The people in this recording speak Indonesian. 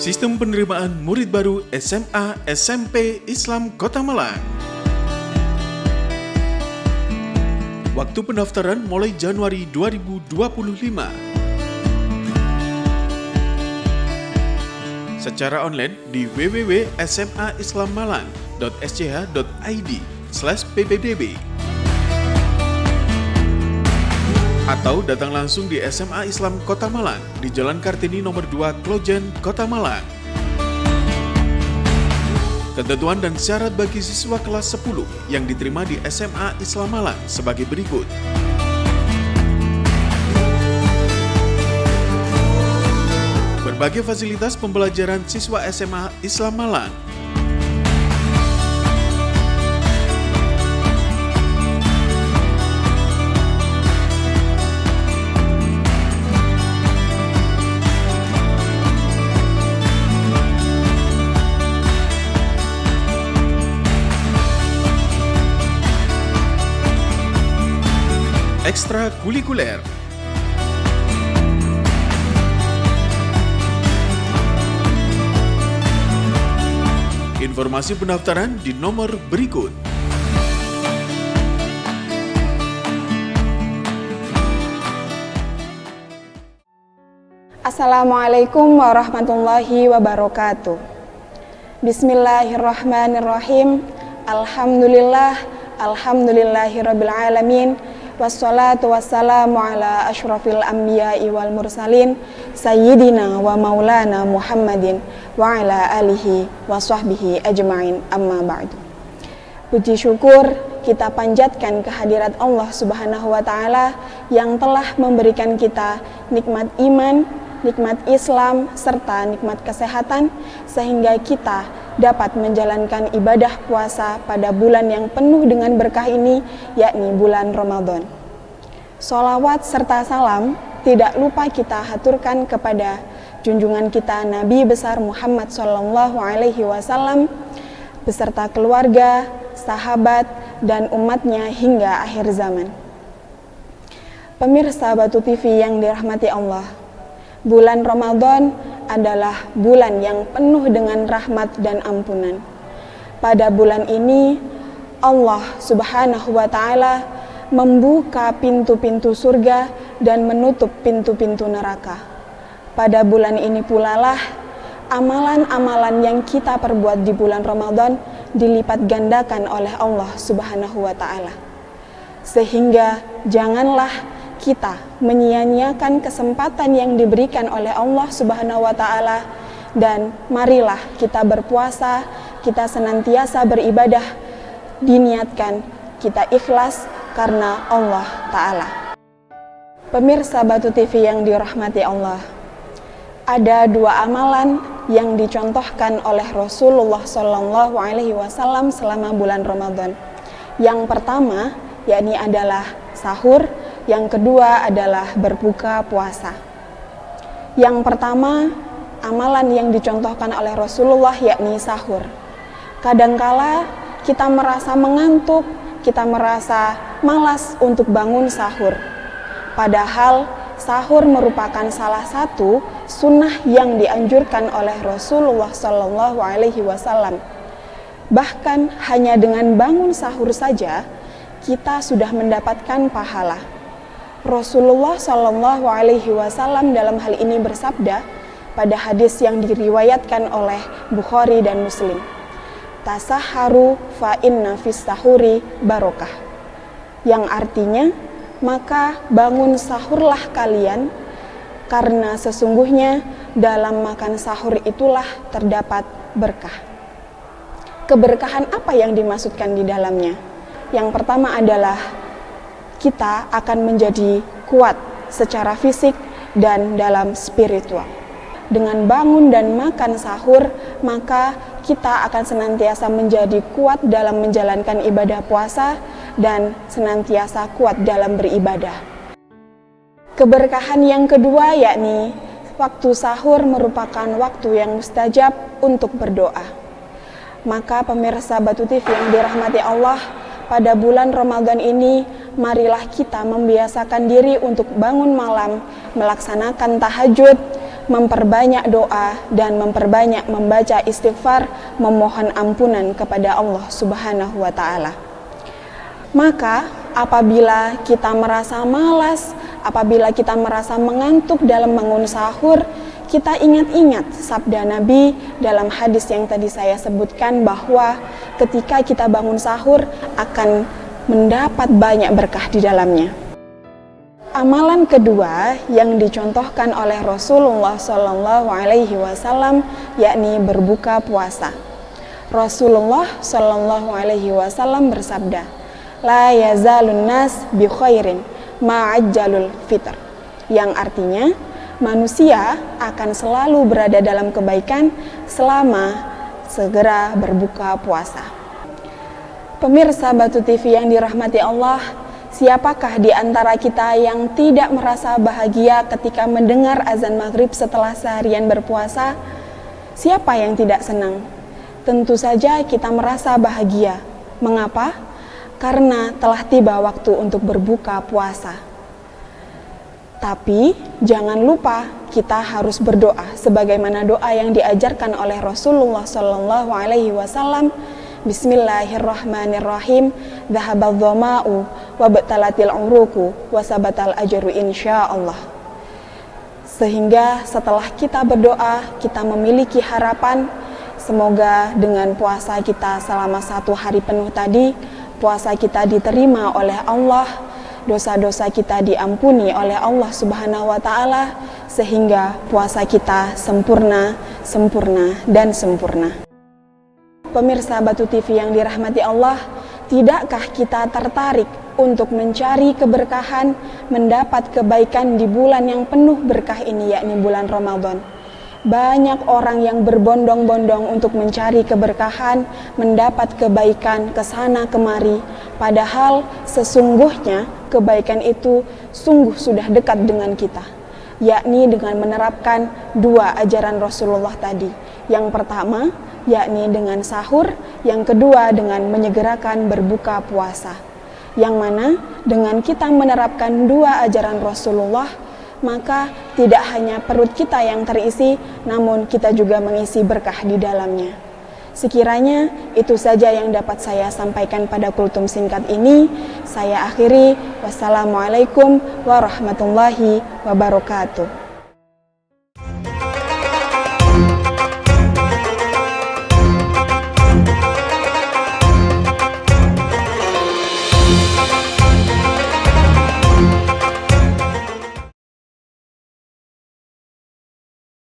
Sistem penerimaan murid baru SMA SMP Islam Kota Malang. Waktu pendaftaran mulai Januari 2025. Secara online di www.smaislammalang.sch.id/ppdb atau datang langsung di SMA Islam Kota Malang di Jalan Kartini nomor 2 Klojen, Kota Malang. Ketentuan dan syarat bagi siswa kelas 10 yang diterima di SMA Islam Malang sebagai berikut. Berbagai fasilitas pembelajaran siswa SMA Islam Malang. Ekstrakurikuler. Informasi pendaftaran di nomor berikut. Assalamualaikum warahmatullahi wabarakatuh. Bismillahirrahmanirrahim. Alhamdulillahirabbil alamin. Wassalatu wassalamu ala asyrafil anbiya'i wal mursalin Sayyidina wa maulana Muhammadin wa ala alihi wa sahbihi ajma'in, amma ba'du. Puji syukur kita panjatkan kehadirat Allah Subhanahu wa ta'ala yang telah memberikan kita nikmat iman, nikmat Islam, serta nikmat kesehatan sehingga kita dapat menjalankan ibadah puasa pada bulan yang penuh dengan berkah ini, yakni bulan Ramadan. Sholawat serta salam tidak lupa kita haturkan kepada junjungan kita Nabi besar Muhammad SAW beserta keluarga, sahabat, dan umatnya hingga akhir zaman. Pemirsa Batu TV yang dirahmati Allah, bulan Ramadan adalah bulan yang penuh dengan rahmat dan ampunan. Pada bulan ini, Allah Subhanahu wa ta'ala membuka pintu-pintu surga dan menutup pintu-pintu neraka. Pada bulan ini pula lah, amalan-amalan yang kita perbuat di bulan Ramadan dilipat gandakan oleh Allah Subhanahu wa ta'ala. Sehingga janganlah kita menyia-nyiakan kesempatan yang diberikan oleh Allah Subhanahu wa ta'ala, dan marilah kita berpuasa, kita senantiasa beribadah, diniatkan kita ikhlas karena Allah ta'ala. Pemirsa Batu TV yang dirahmati Allah, ada dua amalan yang dicontohkan oleh Rasulullah SAW selama bulan Ramadan. Yang pertama yakni adalah sahur, yang kedua adalah berbuka puasa. Yang pertama, amalan yang dicontohkan oleh Rasulullah yakni sahur. Kadangkala kita merasa mengantuk, kita merasa malas untuk bangun sahur. Padahal sahur merupakan salah satu sunnah yang dianjurkan oleh Rasulullah SAW. Bahkan hanya dengan bangun sahur saja kita sudah mendapatkan pahala. Rasulullah SAW dalam hal ini bersabda pada hadis yang diriwayatkan oleh Bukhari dan Muslim, "Tasahharu fa inna fis sahuri barokah." Yang artinya, maka bangun sahurlah kalian, karena sesungguhnya dalam makan sahur itulah terdapat berkah. Keberkahan apa yang dimaksudkan di dalamnya? Yang pertama adalah kita akan menjadi kuat secara fisik dan dalam spiritual. Dengan bangun dan makan sahur, maka kita akan senantiasa menjadi kuat dalam menjalankan ibadah puasa dan senantiasa kuat dalam beribadah. Keberkahan yang kedua yakni waktu sahur merupakan waktu yang mustajab untuk berdoa. Maka pemirsa Batu TV yang dirahmati Allah, pada bulan Ramadan ini, marilah kita membiasakan diri untuk bangun malam, melaksanakan tahajud, memperbanyak doa dan memperbanyak membaca istighfar, memohon ampunan kepada Allah Subhanahu wa Ta'ala. Maka apabila kita merasa malas, apabila kita merasa mengantuk dalam bangun sahur, kita ingat-ingat sabda Nabi dalam hadis yang tadi saya sebutkan, bahwa ketika kita bangun sahur akan mendapat banyak berkah di dalamnya. Amalan kedua yang dicontohkan oleh Rasulullah SAW yakni berbuka puasa. Rasulullah SAW bersabda, "La yazalun nas bi khairin ma'ajjalul fitr." Yang artinya, manusia akan selalu berada dalam kebaikan selama segera berbuka puasa. Pemirsa Batu TV yang dirahmati Allah, siapakah di antara kita yang tidak merasa bahagia ketika mendengar azan maghrib setelah seharian berpuasa? Siapa yang tidak senang? Tentu saja kita merasa bahagia. Mengapa? Karena telah tiba waktu untuk berbuka puasa. Tapi jangan lupa kita harus berdoa sebagaimana doa yang diajarkan oleh Rasulullah SAW. Bismillahirrahmanirrahim. Dhahabal dhama'u wa batalatil uruku wa sabatal ajru insyaallah. Sehingga setelah kita berdoa, kita memiliki harapan semoga dengan puasa kita selama 1 hari penuh tadi, puasa kita diterima oleh Allah, dosa-dosa kita diampuni oleh Allah Subhanahu wa Ta'ala, sehingga puasa kita sempurna, dan sempurna. Pemirsa Batu TV yang dirahmati Allah, tidakkah kita tertarik untuk mencari keberkahan, mendapat kebaikan di bulan yang penuh berkah ini, yakni bulan Ramadan? Banyak orang yang berbondong-bondong untuk mencari keberkahan, mendapat kebaikan ke sana kemari, padahal sesungguhnya kebaikan itu sungguh sudah dekat dengan kita, yakni dengan menerapkan 2 ajaran Rasulullah tadi. Yang pertama, yakni dengan sahur, yang kedua dengan menyegerakan berbuka puasa. Yang mana dengan kita menerapkan 2 ajaran Rasulullah, maka tidak hanya perut kita yang terisi, namun kita juga mengisi berkah di dalamnya. Sekiranya itu saja yang dapat saya sampaikan pada kultum singkat ini. Saya akhiri. Wassalamualaikum warahmatullahi wabarakatuh.